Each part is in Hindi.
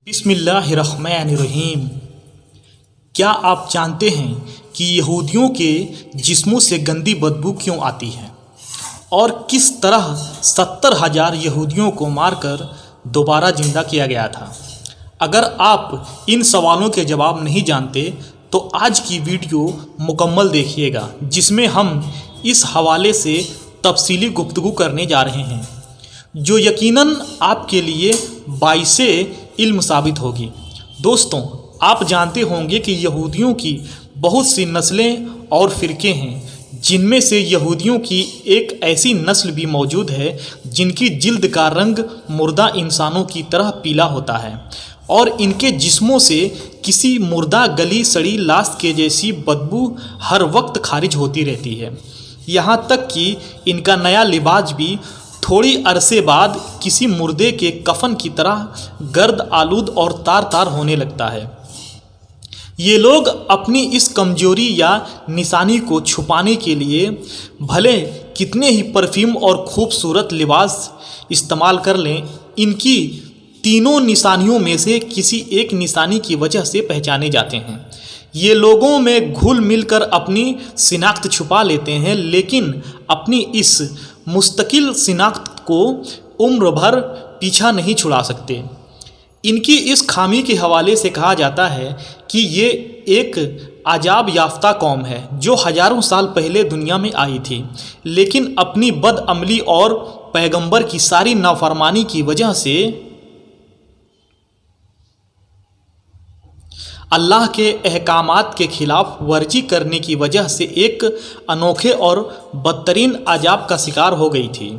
बिस्मिल्लाहिर्रहमानिर्रहीम। क्या आप जानते हैं कि यहूदियों के जिस्मों से गंदी बदबू क्यों आती है और किस तरह 70,000 यहूदियों को मारकर दोबारा जिंदा किया गया था? अगर आप इन सवालों के जवाब नहीं जानते तो आज की वीडियो मुकम्मल देखिएगा, जिसमें हम इस हवाले से तफसीली गुफ्तगू करने जा रहे हैं, जो यकीनन आपके लिए बाइसे इल्म साबित होगी। दोस्तों, आप जानते होंगे कि यहूदियों की बहुत सी नस्लें और फ़िरके हैं, जिनमें से यहूदियों की एक ऐसी नस्ल भी मौजूद है जिनकी जिल्द का रंग मुर्दा इंसानों की तरह पीला होता है और इनके जिस्मों से किसी मुर्दा गली सड़ी लाश के जैसी बदबू हर वक्त खारिज होती रहती है। यहाँ तक कि इनका नया लिबास भी थोड़ी अरसे बाद किसी मुर्दे के कफन की तरह गर्द आलूद और तार तार होने लगता है। ये लोग अपनी इस कमजोरी या निशानी को छुपाने के लिए भले कितने ही परफ्यूम और खूबसूरत लिबास इस्तेमाल कर लें, इनकी तीनों निशानियों में से किसी एक निशानी की वजह से पहचाने जाते हैं। ये लोगों में घुल मिलकर अपनी शिनाख्त छुपा लेते हैं, लेकिन अपनी इस मुस्तकिल शिनाख्त को उम्र भर पीछा नहीं छुड़ा सकते। इनकी इस खामी के हवाले से कहा जाता है कि ये एक अजाब याफ्ता कौम है जो हजारों साल पहले दुनिया में आई थी, लेकिन अपनी बदअमली और पैगंबर की सारी नाफरमानी की वजह से अल्लाह के अहकामात के खिलाफ वर्जी करने की वजह से एक अनोखे और बदतरीन अजाब का शिकार हो गई थी।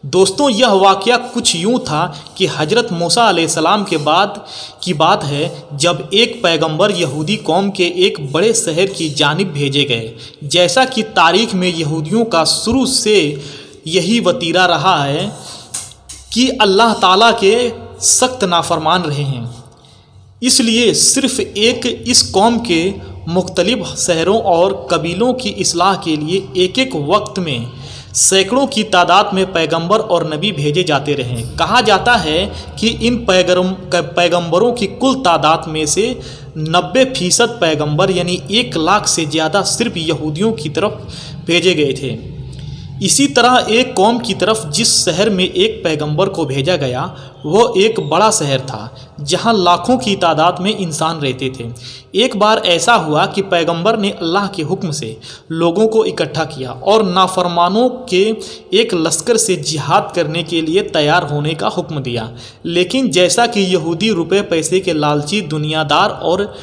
दोस्तों, यह वाक़या कुछ यूँ था कि हज़रत मूसा अलैहिस्सलाम के बाद की बात है, जब एक पैगंबर यहूदी कौम के एक बड़े शहर की जानिब भेजे गए। जैसा कि तारीख़ में यहूदियों का शुरू से यही वतीरा रहा है कि अल्लाह ताला के सख्त नाफरमान रहे हैं, इसलिए सिर्फ़ एक इस कौम के मुख्तलिफ शहरों और कबीलों की इस्लाह के लिए एक एक वक्त में सैकड़ों की तादाद में पैगंबर और नबी भेजे जाते रहे। कहा जाता है कि इन पैगंबरों की कुल तादाद में से 90% पैगंबर यानी 1 लाख से ज़्यादा सिर्फ यहूदियों की तरफ भेजे गए थे। इसी तरह एक कौम की तरफ जिस शहर में एक पैगंबर को भेजा गया वो एक बड़ा शहर था जहां लाखों की तादाद में इंसान रहते थे। एक बार ऐसा हुआ कि पैगंबर ने अल्लाह के हुक्म से लोगों को इकट्ठा किया और नाफरमानों के एक लश्कर से जिहाद करने के लिए तैयार होने का हुक्म दिया। लेकिन जैसा कि यहूदी रुपए पैसे के लालची, दुनियादार और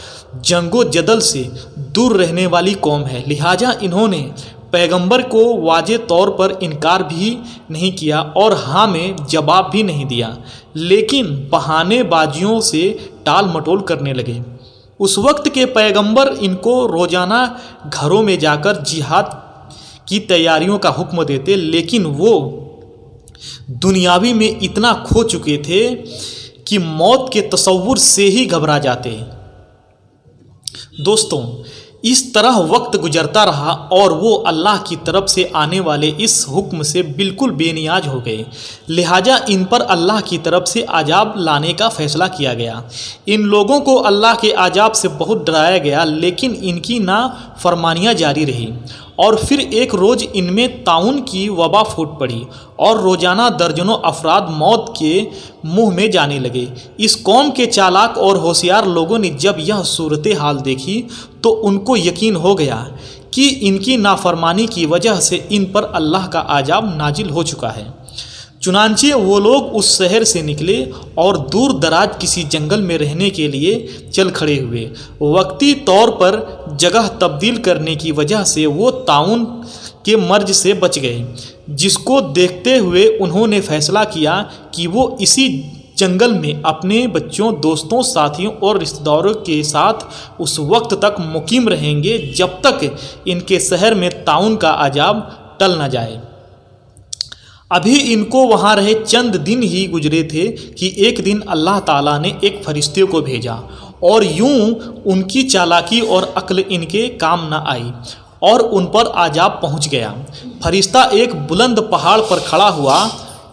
जंगो जदल से दूर रहने वाली कौम है, लिहाजा इन्होंने पैगंबर को वाजे तौर पर इनकार भी नहीं किया और हाँ में जवाब भी नहीं दिया, लेकिन बहानेबाजियों से टाल मटोल करने लगे। उस वक्त के पैगंबर इनको रोज़ाना घरों में जाकर जिहाद की तैयारियों का हुक्म देते, लेकिन वो दुनियावी में इतना खो चुके थे कि मौत के तसव्वुर से ही घबरा जाते। दोस्तों, इस तरह वक्त गुजरता रहा और वो अल्लाह की तरफ से आने वाले इस हुक्म से बिल्कुल बेनियाज हो गए। लिहाजा इन पर अल्लाह की तरफ से अजाब लाने का फ़ैसला किया गया। इन लोगों को अल्लाह के अजाब से बहुत डराया गया, लेकिन इनकी नाफरमानियाँ जारी रही और फिर एक रोज़ इनमें ताउन की वबा फूट पड़ी और रोज़ाना दर्जनों अफराद मौत के मुंह में जाने लगे। इस कौम के चालाक और होशियार लोगों ने जब यह सूरत हाल देखी तो उनको यकीन हो गया कि इनकी नाफरमानी की वजह से इन पर अल्लाह का अजाब नाजिल हो चुका है। चुनांचे वो लोग उस शहर से निकले और दूर दराज किसी जंगल में रहने के लिए चल खड़े हुए। वक्ती तौर पर जगह तब्दील करने की वजह से वो ताउन के मर्ज से बच गए, जिसको देखते हुए उन्होंने फैसला किया कि वो इसी जंगल में अपने बच्चों, दोस्तों, साथियों और रिश्तेदारों के साथ उस वक्त तक मुकीम रहेंगे जब तक इनके शहर में ताउन का अजाब टल न जाए। अभी इनको वहाँ रहे चंद दिन ही गुजरे थे कि एक दिन अल्लाह ताला ने एक फरिश्ते को भेजा और यूं उनकी चालाकी और अक्ल इनके काम न आई और उन पर अजाब पहुँच गया। फरिश्ता एक बुलंद पहाड़ पर खड़ा हुआ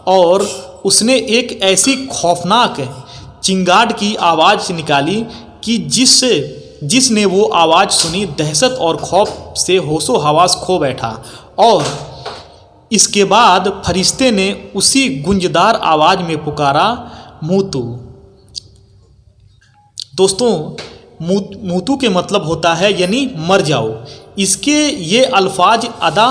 और उसने एक ऐसी खौफनाक चिंगाड़ की आवाज़ निकाली कि जिसने वो आवाज़ सुनी दहशत और खौफ से होशो हवास खो बैठा। और इसके बाद फरिश्ते ने उसी गुंजदार आवाज़ में पुकारा, मूतू। दोस्तों, मूतू के मतलब होता है यानी मर जाओ। इसके ये अल्फाज अदा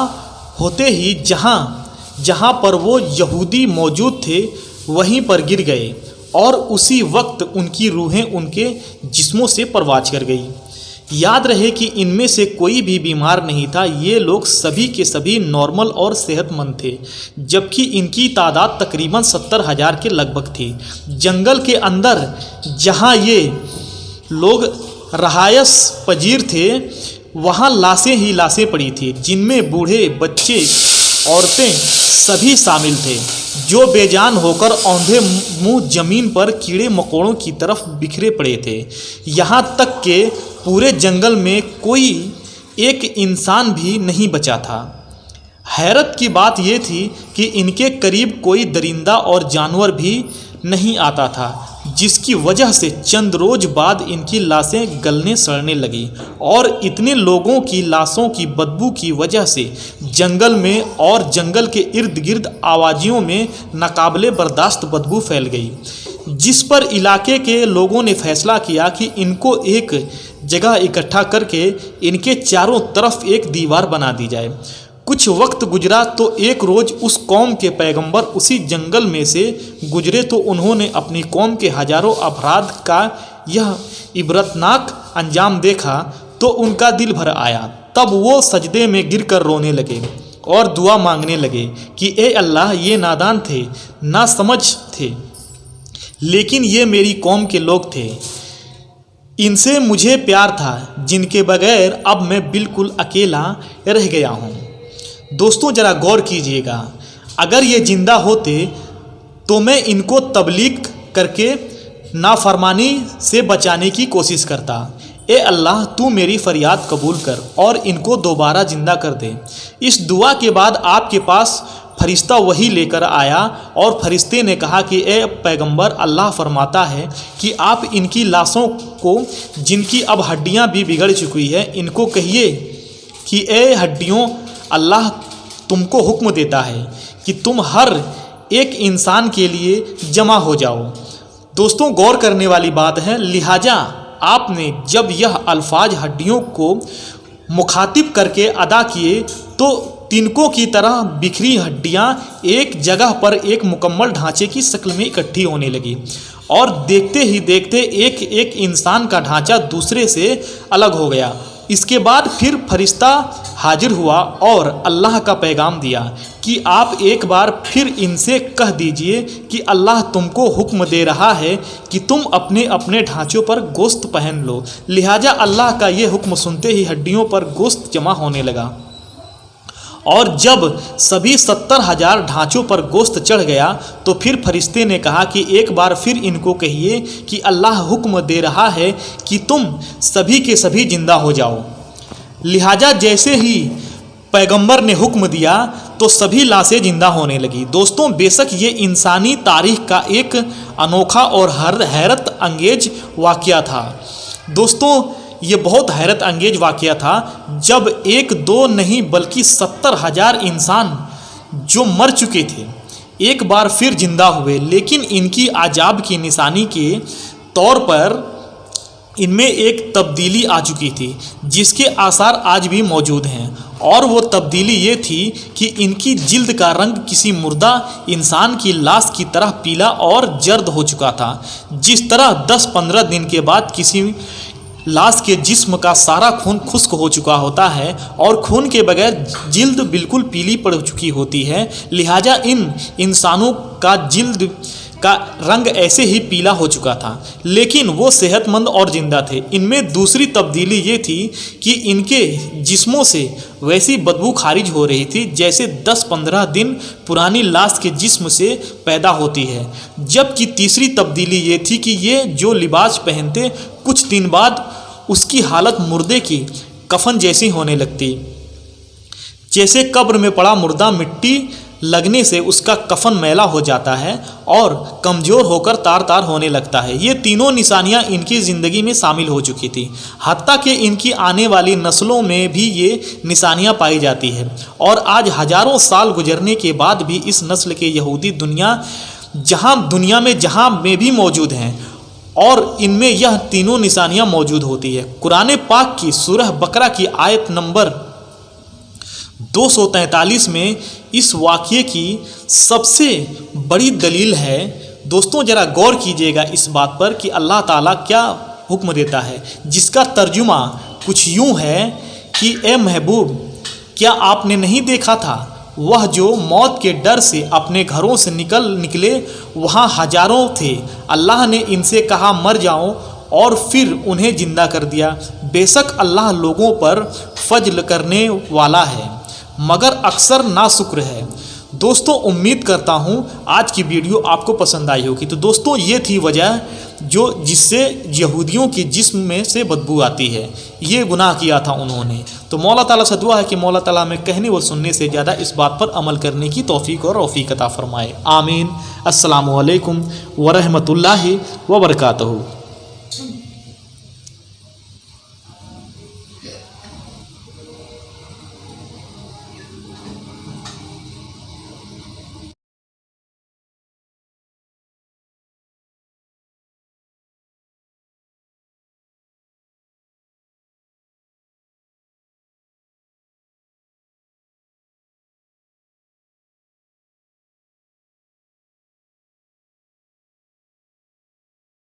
होते ही जहाँ पर वो यहूदी मौजूद थे वहीं पर गिर गए और उसी वक्त उनकी रूहें उनके जिस्मों से परवाज कर गई। याद रहे कि इनमें से कोई भी बीमार नहीं था। ये लोग सभी के सभी नॉर्मल और सेहतमंद थे, जबकि इनकी तादाद तकरीबन 70,000 के लगभग थी। जंगल के अंदर जहाँ ये लोग रहायश पजीर थे वहाँ लाशें ही लाशें पड़ी थी, जिनमें बूढ़े, बच्चे, औरतें सभी शामिल थे, जो बेजान होकर औंधे मुंह जमीन पर कीड़े मकोड़ों की तरफ बिखरे पड़े थे। यहाँ तक कि पूरे जंगल में कोई एक इंसान भी नहीं बचा था। हैरत की बात यह थी कि इनके करीब कोई दरिंदा और जानवर भी नहीं आता था, जिसकी वजह से चंद रोज बाद इनकी लाशें गलने सड़ने लगी और इतने लोगों की लाशों की बदबू की वजह से जंगल में और जंगल के इर्द गिर्द आवाजियों में नाकाबिले बर्दाश्त बदबू फैल गई, जिस पर इलाके के लोगों ने फैसला किया कि इनको एक जगह इकट्ठा करके इनके चारों तरफ एक दीवार बना दी जाए। कुछ वक्त गुजरा तो एक रोज़ उस कौम के पैगंबर उसी जंगल में से गुजरे तो उन्होंने अपनी कौम के हजारों अपराध का यह इबरतनाक अंजाम देखा तो उनका दिल भर आया। तब वो सजदे में गिरकर रोने लगे और दुआ मांगने लगे कि ए अल्लाह, ये नादान थे, ना समझ थे, लेकिन ये मेरी कौम के लोग थे, इनसे मुझे प्यार था, जिनके बगैर अब मैं बिल्कुल अकेला रह गया हूँ। दोस्तों, ज़रा गौर कीजिएगा, अगर ये ज़िंदा होते तो मैं इनको तबलीग करके नाफरमानी से बचाने की कोशिश करता। ए अल्लाह, तू मेरी फरियाद कबूल कर और इनको दोबारा ज़िंदा कर दे। इस दुआ के बाद आपके पास फरिश्ता वही लेकर आया और फरिश्ते ने कहा कि ए पैगंबर, अल्लाह फरमाता है कि आप इनकी लाशों को, जिनकी अब हड्डियां भी बिगड़ चुकी है, इनको कहिए कि ए हड्डियों, अल्लाह तुमको हुक्म देता है कि तुम हर एक इंसान के लिए जमा हो जाओ। दोस्तों, गौर करने वाली बात है, लिहाजा आपने जब यह अल्फाज हड्डियों को मुखातिब करके अदा किए तो तिनकों की तरह बिखरी हड्डियां एक जगह पर एक मुकम्मल ढांचे की शक्ल में इकट्ठी होने लगी और देखते ही देखते एक एक इंसान का ढांचा दूसरे से अलग हो गया। इसके बाद फिर फरिश्ता हाजिर हुआ और अल्लाह का पैगाम दिया कि आप एक बार फिर इनसे कह दीजिए कि अल्लाह तुमको हुक्म दे रहा है कि तुम अपने अपने ढांचों पर गोश्त पहन लो। लिहाजा अल्लाह का ये हुक्म सुनते ही हड्डियों पर गोश्त जमा होने लगा और जब सभी 70,000 ढांचों पर गोश्त चढ़ गया तो फिर फरिश्ते ने कहा कि एक बार फिर इनको कहिए कि अल्लाह हुक्म दे रहा है कि तुम सभी के सभी जिंदा हो जाओ। लिहाजा जैसे ही पैगंबर ने हुक्म दिया तो सभी लाशें जिंदा होने लगी। दोस्तों, बेशक ये इंसानी तारीख का एक अनोखा और हैरत अंगेज वाक़या था। दोस्तों, ये बहुत हैरत अंगेज वाक़या था जब एक दो नहीं बल्कि 70,000 इंसान जो मर चुके थे एक बार फिर जिंदा हुए, लेकिन इनकी आजाब की निशानी के तौर पर इनमें एक तब्दीली आ चुकी थी जिसके आसार आज भी मौजूद हैं। और वो तब्दीली ये थी कि इनकी जिल्द का रंग किसी मुर्दा इंसान की लाश की तरह पीला और जर्द हो चुका था, जिस तरह 10-15 दिन के बाद किसी लाश के जिस्म का सारा खून खुश्क हो चुका होता है और खून के बगैर जिल्द बिल्कुल पीली पड़ चुकी होती है। लिहाजा इन इंसानों का जिल्द का रंग ऐसे ही पीला हो चुका था, लेकिन वो सेहतमंद और ज़िंदा थे। इनमें दूसरी तब्दीली ये थी कि इनके जिस्मों से वैसी बदबू खारिज हो रही थी जैसे 10-15 दिन पुरानी लाश के जिस्म से पैदा होती है। जबकि तीसरी तब्दीली ये थी कि ये जो लिबास पहनते कुछ दिन बाद उसकी हालत मुर्दे की कफन जैसी होने लगती, जैसे कब्र में पड़ा मुर्दा मिट्टी लगने से उसका कफन मैला हो जाता है और कमज़ोर होकर तार तार होने लगता है। ये तीनों निशानियां इनकी ज़िंदगी में शामिल हो चुकी थी। हत्ता कि इनकी आने वाली नस्लों में भी ये निशानियां पाई जाती है और आज हज़ारों साल गुजरने के बाद भी इस नस्ल के यहूदी दुनिया में भी मौजूद हैं और इनमें यह तीनों निशानियां मौजूद होती है। कुरान पाक की सूरह बकरा की आयत नंबर 243 में इस वाक़ये की सबसे बड़ी दलील है। दोस्तों ज़रा गौर कीजिएगा इस बात पर कि अल्लाह ताला क्या हुक्म देता है, जिसका तर्जुमा कुछ यूँ है कि ए महबूब, क्या आपने नहीं देखा था वह जो मौत के डर से अपने घरों से निकले वहाँ हजारों थे। अल्लाह ने इनसे कहा मर जाओ और फिर उन्हें जिंदा कर दिया। बेशक अल्लाह लोगों पर फजल करने वाला है मगर अक्सर नाशुक्र है। दोस्तों उम्मीद करता हूँ आज की वीडियो आपको पसंद आई होगी। तो दोस्तों ये थी वजह जिससे यहूदियों की जिस्म में से बदबू आती है। ये गुनाह किया था उन्होंने। तो मौला ताला से दुआ है कि मौला ताला में कहने व सुनने से ज़्यादा इस बात पर अमल करने की तौफीक और रौफीक अता फरमाए। आमीन। अस्सलामु अलैकुम व रहमतुल्लाहि व बरकातहू।